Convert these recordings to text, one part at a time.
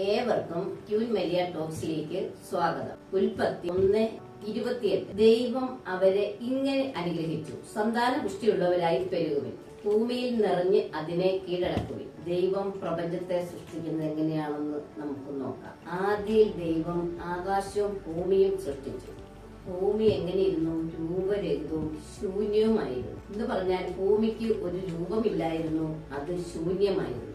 ഏവർക്കും queen Maria ടോക്സിലേക്ക് സ്വാഗതം. ഉൽപ്പത്തി 1:28. ദൈവം അവരെ ഇങ്ങനെ അനുഗ്രഹിച്ചു, സന്താന പുഷ്ടിയുള്ളവരായി പെരുകുവിൻ, ഭൂമിയിൽ നിറഞ്ഞ് അതിനെ കീഴടക്കുവിൻ. ദൈവം പ്രപഞ്ചത്തെ സൃഷ്ടിക്കുന്നത് എങ്ങനെയാണെന്ന് നമുക്ക് നോക്കാം. ആദ്യം ദൈവം ആകാശവും ഭൂമിയും സൃഷ്ടിച്ചു. ഭൂമി എങ്ങനെയിരുന്നു? രൂപരഹിതവും ശൂന്യവുമായിരുന്നു. എന്ന് പറഞ്ഞാൽ ഭൂമിക്ക് ഒരു രൂപമില്ലായിരുന്നു, അത് ശൂന്യമായിരുന്നു.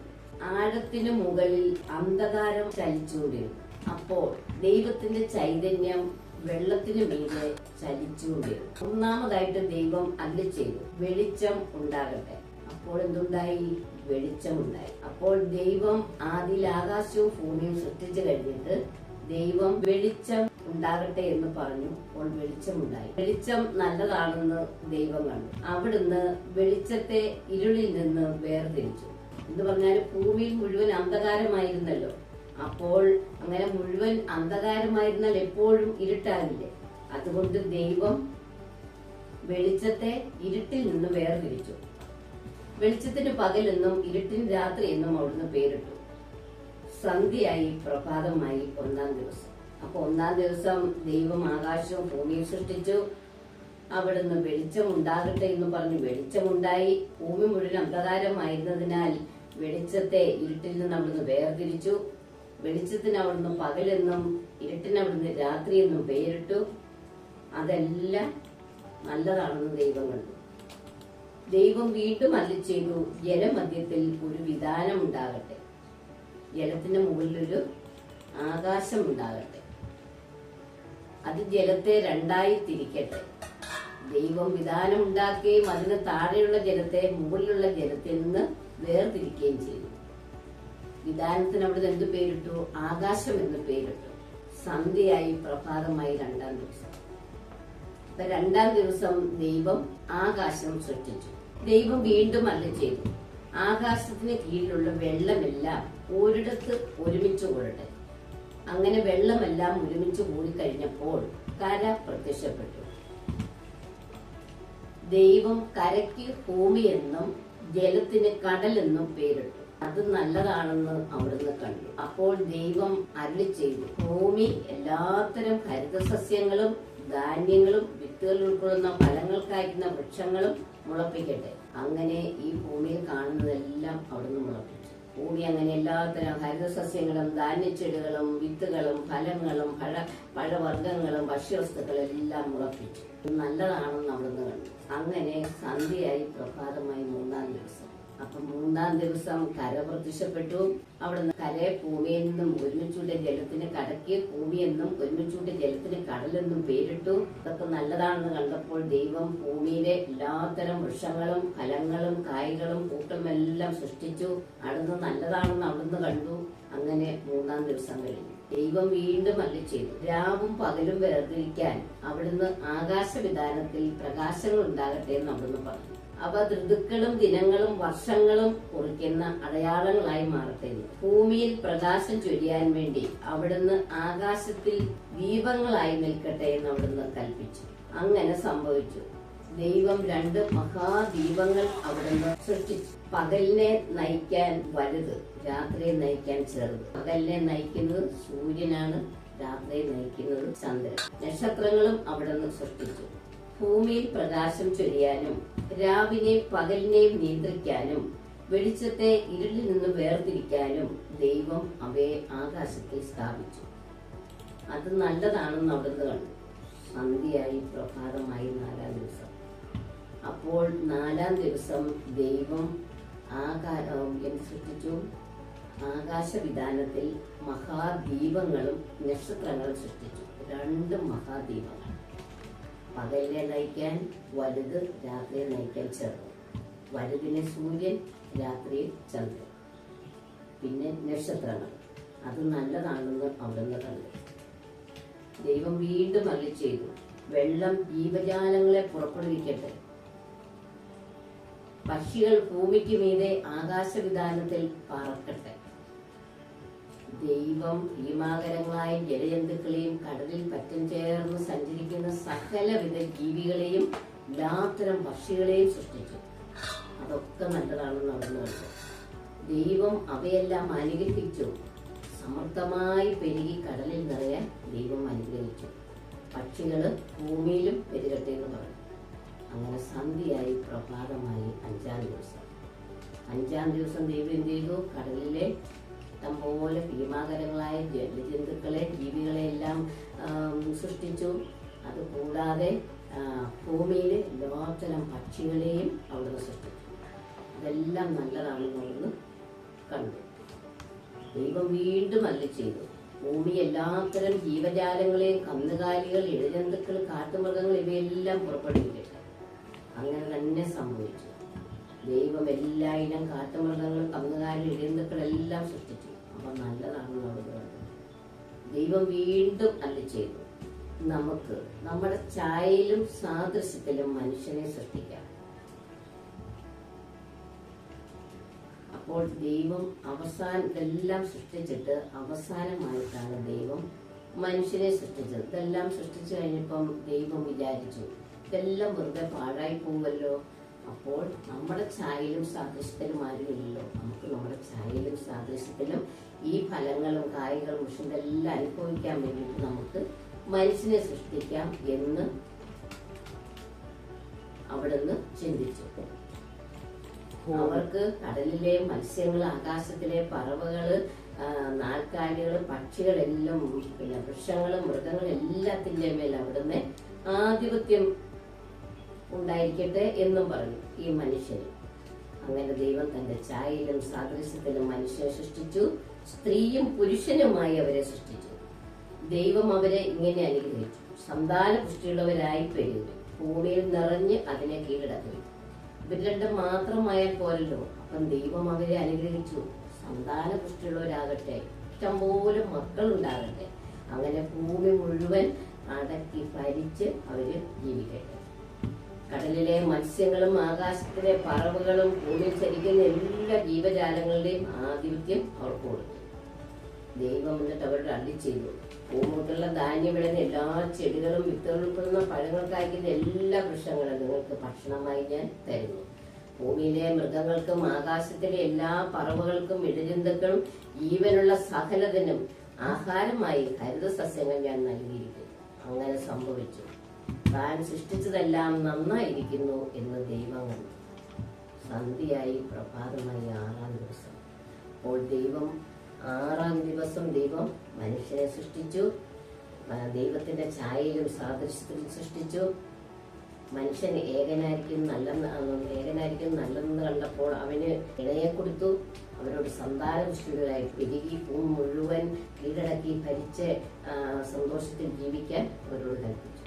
ആഴത്തിനു മുകളിൽ അന്ധകാരം ചലിച്ചുകൊണ്ടിരുന്നു. അപ്പോൾ ദൈവത്തിന്റെ ചൈതന്യം വെള്ളത്തിനു മീതെ ചലിച്ചുകൊണ്ടിരുന്നു. ഒന്നാമതായിട്ട് ദൈവം അരുളി ചെയ്തു, വെളിച്ചം ഉണ്ടാകട്ടെ. അപ്പോൾ എന്തുണ്ടായി? വെളിച്ചമുണ്ടായി. അപ്പോൾ ദൈവം ആദിയിൽ ആകാശവും ഭൂമിയും സൃഷ്ടിച്ചു കഴിഞ്ഞിട്ട് ദൈവം വെളിച്ചം ഉണ്ടാകട്ടെ എന്ന് പറഞ്ഞു. അപ്പോൾ വെളിച്ചമുണ്ടായി. വെളിച്ചം നല്ലതാണെന്ന് ദൈവം കണ്ടു. അവിടുന്ന് വെളിച്ചത്തെ ഇരുളിൽ നിന്ന് വേർതിരിച്ചു. എന്ന് പറഞ്ഞാൽ ഭൂമിയിൽ മുഴുവൻ അന്ധകാരമായിരുന്നല്ലോ. അപ്പോൾ അങ്ങനെ മുഴുവൻ അന്ധകാരമായിരുന്നാൽ എപ്പോഴും ഇരുട്ടാകില്ലേ? അതുകൊണ്ട് ദൈവം വെളിച്ചത്തെ ഇരുട്ടിൽ നിന്ന് വേർതിരിച്ചു. വെളിച്ചത്തിന് പകലെന്നും ഇരുട്ടിന് രാത്രി എന്നും അവിടുന്ന് പേരിട്ടു. സന്ധ്യയായി, പ്രഭാതമായി, 1-ാം ദിവസം. അപ്പൊ 1-ാം ദിവസം ദൈവം ആകാശവും ഭൂമിയും സൃഷ്ടിച്ചു. അവിടുന്ന് വെളിച്ചം ഉണ്ടാകട്ടെ എന്ന് പറഞ്ഞു. വെളിച്ചമുണ്ടായി. ഭൂമി മുഴുവൻ അന്ധകാരമായിരുന്നതിനാൽ വെളിച്ചത്തെ ഇരുട്ടിൽ നിന്ന് അവിടുന്ന് വേർതിരിച്ചു. വെളിച്ചത്തിന് അവിടുന്ന് പകലെന്നും ഇരുട്ടിന് അവിടുന്ന് രാത്രി എന്നും പേരിട്ടു. അതെല്ലാം നല്ലതാണെന്ന് ദൈവം കണ്ടു. ദൈവം വീണ്ടും അരുളി ചെയ്തു, ജലമധ്യത്തിൽ ഒരു വിധാനം ഉണ്ടാകട്ടെ, ജലത്തിന്റെ മുകളിലൊരു ആകാശം ഉണ്ടാകട്ടെ, അത് ജലത്തെ രണ്ടായി തിരിക്കട്ടെ. ദൈവം വിധാനം ഉണ്ടാക്കുകയും അതിന് താഴെയുള്ള ജലത്തെ മുകളിലുള്ള ജലത്തിൽ നിന്ന് വേർതിരിക്കുകയും ചെയ്തു. വിധാനത്തിന് അവിടെ എന്ത് പേരിട്ടു? ആകാശം എന്ന് പേരിട്ടു. സന്ധ്യയായി, പ്രഭാതമായി, 2-ാം ദിവസം. 2-ാം ദിവസം ദൈവം ആകാശം സൃഷ്ടിച്ചു. ദൈവം വീണ്ടും അരുളി ചെയ്തു, ആകാശത്തിന് കീഴിലുള്ള വെള്ളമെല്ലാം ഒരിടത്ത് ഒരുമിച്ച് കൂടട്ടെ. അങ്ങനെ വെള്ളമെല്ലാം ഒരുമിച്ച് കൂടിക്കഴിഞ്ഞപ്പോൾ കര പ്രത്യക്ഷപ്പെട്ടു. ദൈവം കരയ്ക്ക് ഭൂമി എന്നും ജലത്തിന് കടലെന്നും പേരിട്ടു. അത് നല്ലതാണെന്ന് അവിടുന്ന് കണ്ടു. അപ്പോൾ ദൈവം അരുളി ചെയ്തു, ഭൂമി എല്ലാത്തരം ഹരിതസസ്യങ്ങളും ധാന്യങ്ങളും വിത്തുകൾ ഉൾക്കൊള്ളുന്ന ഫലങ്ങൾ കായ്ക്കുന്ന വൃക്ഷങ്ങളും മുളപ്പിക്കട്ടെ. അങ്ങനെ ഈ ഭൂമിയിൽ കാണുന്നതെല്ലാം അവിടുന്ന് മുളപ്പിച്ചു. ഭൂമി അങ്ങനെ എല്ലാത്തരം ഹരിതസസ്യങ്ങളും ധാന്യച്ചെടികളും വിത്തുകളും ഫലങ്ങളും പഴവർഗ്ഗങ്ങളും ഭക്ഷ്യവസ്തുക്കളും എല്ലാം മുളപ്പിച്ചു. നല്ലതാണെന്ന് അവിടുന്ന് കണ്ടു. അങ്ങനെ സന്ധ്യയായി, പ്രഭാതമായി, 3-ാം ദിവസം. അപ്പൊ 3-ാം ദിവസം കര പ്രത്യക്ഷപ്പെട്ടു. അവിടുന്ന് കരയെ ഭൂമിയിൽ നിന്നും ഒരുമിച്ചൂട്ടിയ ജലത്തിന് കടക്ക് ഭൂമിയെന്നും ഒരുമിച്ചൂട്ടിയ ജലത്തിന് കടലെന്നും പേരിട്ടു. ഇതൊക്കെ നല്ലതാണെന്ന് കണ്ടപ്പോൾ ദൈവം ഭൂമിയിലെ എല്ലാത്തരം വൃക്ഷങ്ങളും ഫലങ്ങളും കായ്കളും പൂക്കളും എല്ലാം സൃഷ്ടിച്ചു. അവിടുന്ന് നല്ലതാണെന്ന് അവിടുന്ന് കണ്ടു. അങ്ങനെ 3-ാം ദിവസം കഴിഞ്ഞു. ദൈവം വീണ്ടും അരുളി ചെയ്തു, രാവും പകലും വേർതിരിക്കാൻ അവിടുന്ന് ആകാശവിധാനത്തിൽ പ്രകാശങ്ങൾ ഉണ്ടാകട്ടെ എന്ന് അവിടുന്ന് പറഞ്ഞു. അവ ഋതുക്കളും ദിനങ്ങളും വർഷങ്ങളും കുറിക്കുന്ന അടയാളങ്ങളായി മാറട്ടെ. ഭൂമിയിൽ പ്രകാശം ചൊരിയാൻ വേണ്ടി അവിടുന്ന് ആകാശത്തിൽ ദീപങ്ങളായി നിൽക്കട്ടെ എന്ന് അവിടുന്ന് കൽപ്പിച്ചു. അങ്ങനെ സംഭവിച്ചു. ദൈവം 2 മഹാദീപങ്ങൾ അവിടുന്ന് സൃഷ്ടിച്ചു. പകലിനെ നയിക്കാൻ വലുത്, രാത്രിയെ നയിക്കാൻ ചെറുത്. പകലിനെ നയിക്കുന്നത് സൂര്യനാണ്, രാത്രിയെ നയിക്കുന്നത് ചന്ദ്രൻ. നക്ഷത്രങ്ങളും അവിടുന്ന് സൃഷ്ടിച്ചു. ഭൂമിയിൽ പ്രകാശം ചൊരിയാനും രാവിനെയും പകലിനെയും നിയന്ത്രിക്കാനും വെളിച്ചത്തെ ഇരുളിൽ നിന്ന് വേർതിരിക്കാനും ദൈവം അവയെ ആകാശത്തിൽ സ്ഥാപിച്ചു. അത് നല്ലതാണെന്ന് അവിടുന്ന് കണ്ടു. സന്ധ്യയായി, പ്രഭാതമായി, 4-ാം ദിവസം. അപ്പോൾ 4-ാം ദിവസം ദൈവം സൃഷ്ടിച്ചു. ആകാശവിധാനത്തിൽ മഹാദീപങ്ങളും നക്ഷത്രങ്ങളും സൃഷ്ടിച്ചു. 2 മഹാദീപങ്ങൾ. പകലിനെ നയിക്കാൻ വലുത്, രാത്രിയെ നയിക്കാൻ ചെറുത്. വലുതിനെ സൂര്യൻ, രാത്രിയിൽ ചന്ദ്രൻ. പിന്നെ നക്ഷത്രങ്ങൾ. അത് നല്ലതാണെന്ന് അവിടുന്ന് കണ്ടു. ദൈവം വീണ്ടും അരുളി ചെയ്തു, വെള്ളം ജീവജാലങ്ങളെ പുറപ്പെടുവിക്കട്ടെ. പക്ഷികൾ ഭൂമിക്ക് മീതെ ആകാശവിധാനത്തിൽ പറക്കട്ടെ. ദൈവം ഭീമാകരങ്ങളായ ജലജന്തുക്കളെയും കടലിൽ പറ്റം ചേർന്ന് സഞ്ചരിക്കുന്ന സകലവിധ ജീവികളെയും എല്ലാത്തരം പക്ഷികളെയും സൃഷ്ടിച്ചു. അതൊക്കെ നല്ലതാണെന്ന് അവിടുന്ന് കണ്ടു. ദൈവം അവയെല്ലാം അനുഗ്രഹിച്ചു. സമൃദ്ധമായി പെരുകി കടലിൽ നിറയാൻ ദൈവം അനുഗ്രഹിച്ചു. പക്ഷികൾ ഭൂമിയിലും പെരുകട്ടെ എന്ന് പറഞ്ഞു. അങ്ങനെ സന്ധ്യയായി, പ്രഭാതമായി. അഞ്ചാം ദിവസം ദൈവം എന്ത് ചെയ്തു? കടലിലെ ഇഷ്ടംപോലെ ഭീമാകരങ്ങളായ ജലജന്തുക്കളെ, ജീവികളെ എല്ലാം സൃഷ്ടിച്ചു. അതുകൂടാതെ ഭൂമിയിൽ എല്ലാത്തരം പക്ഷികളെയും അവിടുന്ന് സൃഷ്ടിച്ചു. ഇതെല്ലാം നല്ലതാണെന്ന് അവിടുന്ന് കണ്ടു. ദൈവം വീണ്ടും അരുളി ചെയ്തു, ഭൂമി എല്ലാത്തരം ജീവജാലങ്ങളെയും, കന്നുകാലികൾ, ഇഴജന്തുക്കൾ, കാട്ടുമൃഗങ്ങൾ ഇവയെല്ലാം പുറപ്പെടുവിക്കട്ടെ. അങ്ങനെ തന്നെ സംഭവിച്ചു. ദൈവം എല്ലായിനം കാട്ടുമൃഗങ്ങൾ, കന്നുകാലികൾ, ഇഴജന്തുക്കളെല്ലാം സൃഷ്ടിച്ചു. അപ്പൊ നല്ലതാണെന്ന് അവിടെ കണ്ടു. ദൈവം വീണ്ടും അരുളി ചെയ്തു, നമുക്ക് നമ്മുടെ ഛായയിലും സാദൃശ്യത്തിലും മനുഷ്യനെ സൃഷ്ടിക്കാം. അപ്പോൾ ദൈവം ഇതെല്ലാം സൃഷ്ടിച്ചിട്ട് അവസാനമായിട്ടാണ് ദൈവം മനുഷ്യനെ സൃഷ്ടിച്ചത്. ഇതെല്ലാം സൃഷ്ടിച്ചു കഴിഞ്ഞപ്പം ദൈവം വിചാരിച്ചു, ഇതെല്ലാം വെറുതെ പാഴായി പോവുമല്ലോ. അപ്പോൾ നമ്മുടെ ഛായയിലും സാദൃശ്യത്തിലും ആരുമില്ലല്ലോ, നമുക്ക് നമ്മുടെ ഛായയിലും സാദൃശ്യത്തിലും ഈ ഫലങ്ങളും കായ്കളും വൃക്ഷങ്ങളെല്ലാം അനുഭവിക്കാൻ വേണ്ടിയിട്ട് നമുക്ക് മനുഷ്യനെ സൃഷ്ടിക്കാം എന്ന് അവിടുന്ന് ചിന്തിച്ചു. അവർക്ക് കടലിലെ മത്സ്യങ്ങൾ, ആകാശത്തിലെ പറവകള്, നാൽക്കാലികള്, പക്ഷികളെല്ലാം, പിന്നെ വൃക്ഷങ്ങളും മൃഗങ്ങളും എല്ലാത്തിൻ്റെ മേൽ അവിടുന്ന് ആധിപത്യം ഉണ്ടായിരിക്കട്ടെ എന്നും പറഞ്ഞു ഈ മനുഷ്യന്. അങ്ങനെ ദൈവം തന്റെ ഛായയിലും സാദൃശ്യത്തിലും മനുഷ്യനെ സൃഷ്ടിച്ചു. സ്ത്രീയും പുരുഷനുമായി അവരെ സൃഷ്ടിച്ചു. ദൈവം അവരെ ഇങ്ങനെ അനുഗ്രഹിച്ചു, സന്താന പുഷ്ടിയുള്ളവരായി പെരുകി ഭൂമിയിൽ നിറഞ്ഞ് അതിനെ കീഴടക്കി. ഇവർ രണ്ടും മാത്രമായാൽ പോരല്ലോ. അപ്പം ദൈവം അവരെ അനുഗ്രഹിച്ചു, സന്താന പുഷ്ടിയുള്ളവരാകട്ടെ, ഇഷ്ടംപോലെ മക്കളുണ്ടാകട്ടെ. അങ്ങനെ ഭൂമി മുഴുവൻ അടക്കി ഭരിച്ച് അവര് ജീവിക്കട്ടെ. കടലിലെ മത്സ്യങ്ങളും ആകാശത്തിലെ പറവുകളും ഭൂമിയിൽ ചരിക്കുന്ന എല്ലാ ജീവജാലങ്ങളുടെയും ആധിപത്യം അവർക്ക് കൊടുത്തു. ദൈവം എന്നിട്ട് അവരുടെ അരുളി ചെയ്തു, ഭൂമിക്കുള്ള ധാന്യം വിളയുന്ന എല്ലാ ചെടികളും വിത്തുകൾ ഉൾപ്പെടുന്ന പഴങ്ങൾ കായ്ക്കുന്ന എല്ലാ വൃക്ഷങ്ങളും നിങ്ങൾക്ക് ഭക്ഷണമായി ഞാൻ തരുന്നു. ഭൂമിയിലെ മൃഗങ്ങൾക്കും ആകാശത്തിലെ എല്ലാ പറവുകൾക്കും ഇഴജന്തുക്കളും ജീവനുള്ള സകലതിനും ആഹാരമായി ഹരിത സസ്യങ്ങൾ ഞാൻ നൽകിയിരിക്കുന്നു. അങ്ങനെ സംഭവിച്ചു. താൻ സൃഷ്ടിച്ചതെല്ലാം നന്നായിരിക്കുന്നു എന്ന് ദൈവം കണ്ടു. സന്ധ്യയായി, പ്രഭാതമായി. 6-ാം ദിവസം. അപ്പോൾ ദൈവം 6-ാം ദിവസം ദൈവം മനുഷ്യനെ സൃഷ്ടിച്ചു. ദൈവത്തിന്റെ ഛായയിലും സാദൃശ്യത്തിലും സൃഷ്ടിച്ചു. മനുഷ്യൻ ഏകനായിരിക്കും നല്ലെന്ന് കണ്ടപ്പോൾ അവന് ഇണയെ കൊടുത്തു. അവരോട് സന്താനപുഷ്ടികളായി പെരുകി ഭൂമി മുഴുവൻ കീഴടക്കി ഭരിച്ച് സന്തോഷത്തിൽ ജീവിക്കാൻ അവരോട് കൽപ്പിച്ചു.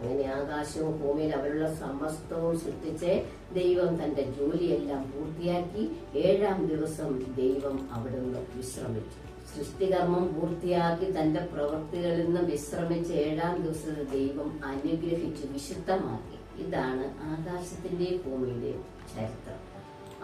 അങ്ങനെ ആകാശവും ഭൂമിയിൽ അവരുള്ള സമസ്തവും സൃഷ്ടിച്ച് ദൈവം തന്റെ ജോലിയെല്ലാം പൂർത്തിയാക്കി 7-ാം ദിവസം ദൈവം അവിടുന്ന് വിശ്രമിച്ചു. സൃഷ്ടികർമ്മം പൂർത്തിയാക്കി തന്റെ പ്രവൃത്തികളിൽ നിന്ന് വിശ്രമിച്ച് 7-ാം ദിവസത്തെ ദൈവം അനുഗ്രഹിച്ചു, വിശുദ്ധമാക്കി. ഇതാണ് ആകാശത്തിന്റെയും ഭൂമിയുടെയും ചരിത്രം.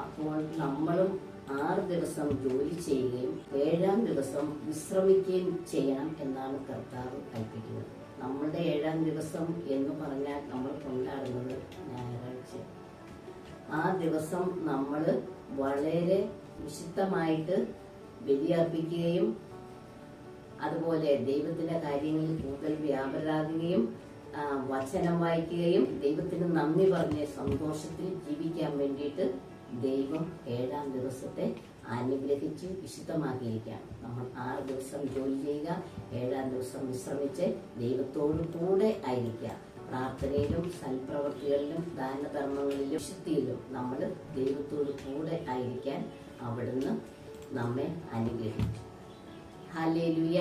അപ്പോൾ നമ്മളും 6 ദിവസം ജോലി ചെയ്യുകയും 7-ാം ദിവസം വിശ്രമിക്കുകയും ചെയ്യണം എന്നാണ് കർത്താവ് കൽപ്പിക്കുന്നത്. നമ്മളുടെ 7-ാം ദിവസം എന്ന് പറഞ്ഞാൽ നമ്മൾ കൊണ്ടാടുന്നത് ഞായറാഴ്ച. ആ ദിവസം നമ്മൾ വളരെ വിശുദ്ധമായിട്ട് ബലിയർപ്പിക്കുകയും അതുപോലെ ദൈവത്തിന്റെ കാര്യങ്ങളിൽ കൂടുതൽ വ്യാപരാകുകയും വചനം വായിക്കുകയും ദൈവത്തിന് നന്ദി പറഞ്ഞ് സന്തോഷത്തിൽ ജീവിക്കാൻ വേണ്ടിയിട്ട് ദൈവം 7-ാം ദിവസത്തെ അനുഗ്രഹിച്ച് വിശുദ്ധമാക്കിയിരിക്കുകയാണ്. നമ്മൾ 6 ദിവസം ജോലി ചെയ്യുക, 7-ാം ദിവസം വിശ്രമിച്ച് ദൈവത്തോടു കൂടെ ആയിരിക്കുക. പ്രാർത്ഥനയിലും സൽപ്രവൃത്തികളിലും ദാനധർമ്മങ്ങളിലും വിശുദ്ധിയിലും നമ്മൾ ദൈവത്തോടു കൂടെ ആയിരിക്കാൻ അവിടുന്ന് നമ്മെ അനുഗ്രഹിച്ചു. ഹല്ലേലൂയ.